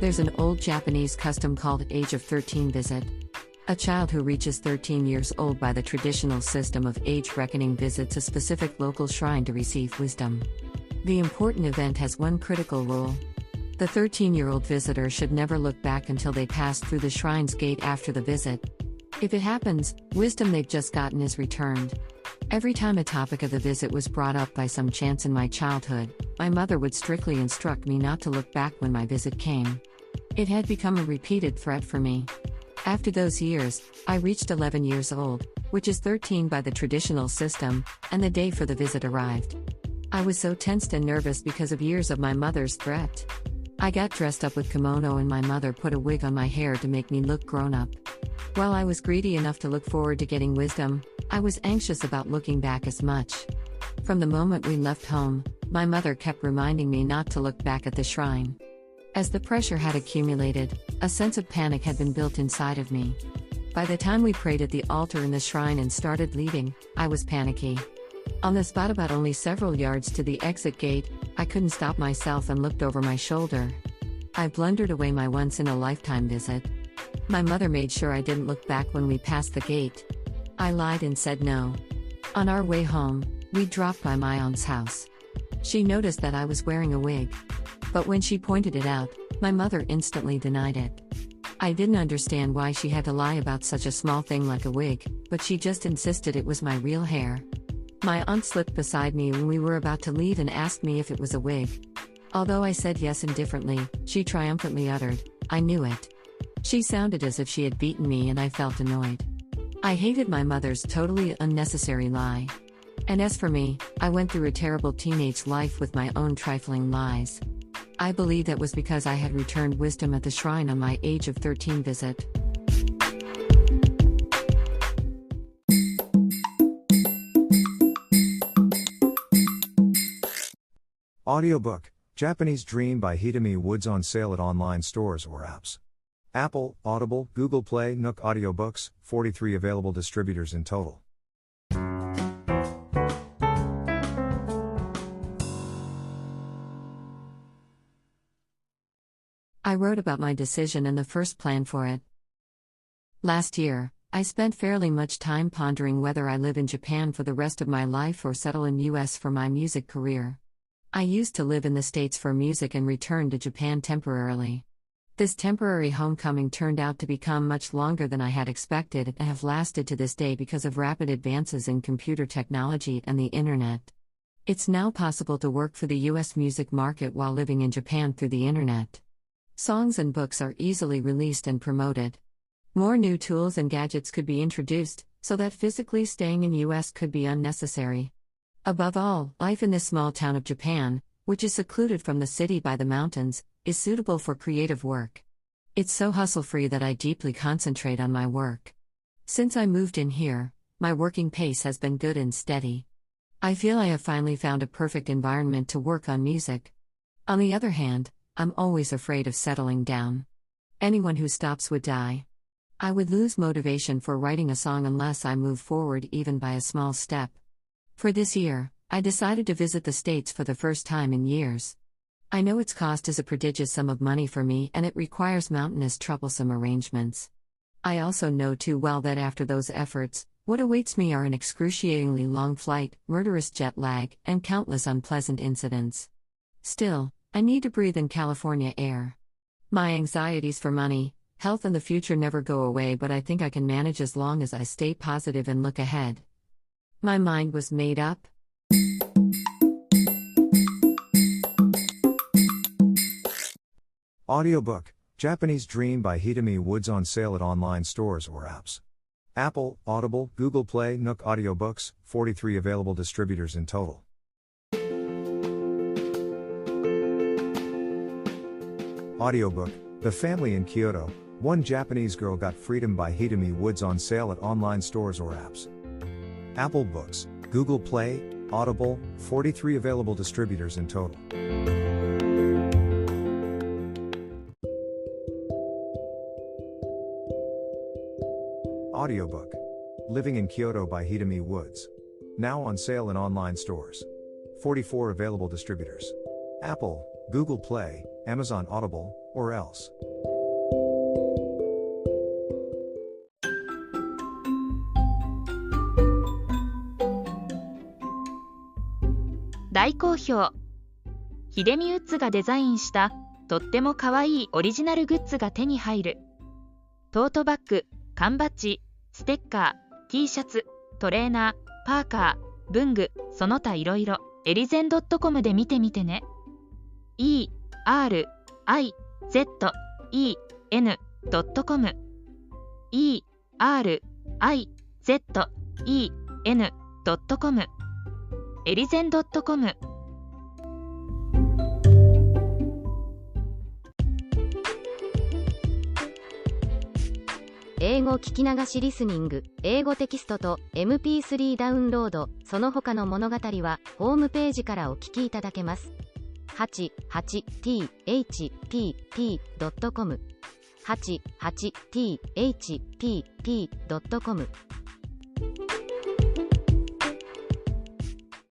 There's an old Japanese custom called Age of 13 visit. A child who reaches 13 years old by the traditional system of age reckoning visits a specific local shrine to receive wisdom. The important event has one critical rule. The 13-year-old visitor should never look back until they pass through the shrine's gate after the visit. If it happens, wisdom they've just gotten is returned. Every time a topic of the visit was brought up by some chance in my childhood, my mother would strictly instruct me not to look back when my visit came. It had become a repeated threat for me. After those years, I reached 11 years old, which is 13 by the traditional system, and the day for the visit arrived. I was so tensed and nervous because of years of my mother's threat. I got dressed up with kimono and my mother put a wig on my hair to make me look grown up. While I was greedy enough to look forward to getting wisdom, I was anxious about looking back as much. From the moment we left home, my mother kept reminding me not to look back at the shrine. As the pressure had accumulated, a sense of panic had been built inside of me. By the time we prayed at the altar in the shrine and started leaving, I was panicky. On the spot about only several yards to the exit gate, I couldn't stop myself and looked over my shoulder. I blundered away my once-in-a-lifetime visit. My mother made sure I didn't look back when we passed the gate. I lied and said no. On our way home, we dropped by my aunt's house. She noticed that I was wearing a wig. But when she pointed it out, my mother instantly denied it. I didn't understand why she had to lie about such a small thing like a wig, but she just insisted it was my real hair. My aunt slipped beside me when we were about to leave and asked me if it was a wig. Although I said yes indifferently, she triumphantly uttered, "I knew it." She sounded as if she had beaten me and I felt annoyed. I hated my mother's totally unnecessary lie. And as for me, I went through a terrible teenage life with my own trifling lies. I believe that was because I had returned wisdom at the shrine on my age of 13 visit. Audiobook, Japanese Dream by Hidemi Woods on sale at online stores or apps. Apple, Audible, Google Play, Nook Audiobooks, 43 available distributors in total. I wrote about my decision and the first plan for it. Last year, I spent fairly much time pondering whether I live in Japan for the rest of my life or settle in US for my music career. I used to live in the States for music and returned to Japan temporarily. This temporary homecoming turned out to become much longer than I had expected and have lasted to this day because of rapid advances in computer technology and the internet. It's now possible to work for the US music market while living in Japan through the internet. Songs and books are easily released and promoted. More new tools and gadgets could be introduced, so that physically staying in US could be unnecessary. Above all, life in this small town of Japan, which is secluded from the city by the mountains, is suitable for creative work. It's so hustle-free that I deeply concentrate on my work. Since I moved in here, my working pace has been good and steady. I feel I have finally found a perfect environment to work on music. On the other hand, I'm always afraid of settling down. Anyone who stops would die. I would lose motivation for writing a song unless I move forward even by a small step. For this year, I decided to visit the States for the first time in years. I know its cost is a prodigious sum of money for me and it requires mountainous troublesome arrangements. I also know too well that after those efforts, what awaits me are an excruciatingly long flight, murderous jet lag, and countless unpleasant incidents. Still, I need to breathe in California air. My anxieties for money, health and the future never go away, but I think I can manage as long as I stay positive and look ahead. My mind was made up. Audiobook, Japanese Dream by Hidemi Woods on sale at online stores or apps. Apple, Audible, Google Play, Nook Audiobooks, 43 available distributors in total. Audiobook, The Family in Kyoto, One Japanese Girl Got Freedom by Hidemi Woods on sale at online stores or apps. Apple Books, Google Play, Audible, 43 available distributors in total. Audiobook, Living in Kyoto by Hidemi Woods. Now on sale in online stores. 44 available distributors. Apple, Google Play, Amazon Audible, or else. 大好評。ヒデミウッズがデザインしたとってもかわいいオリジナルグッズが手に入る。トートバッグ、缶バッジ、ステッカー、T シャツ、トレーナー、パーカー、文具、その他いろいろ、エリゼン .com で見てみてね。ERIZEN.com ERIZEN.com エリゼン .com。 英語聞き流しリスニング、英語テキストと MP3 ダウンロード、その他の物語はホームページからお聞きいただけます。88thpp.com 88thpp.com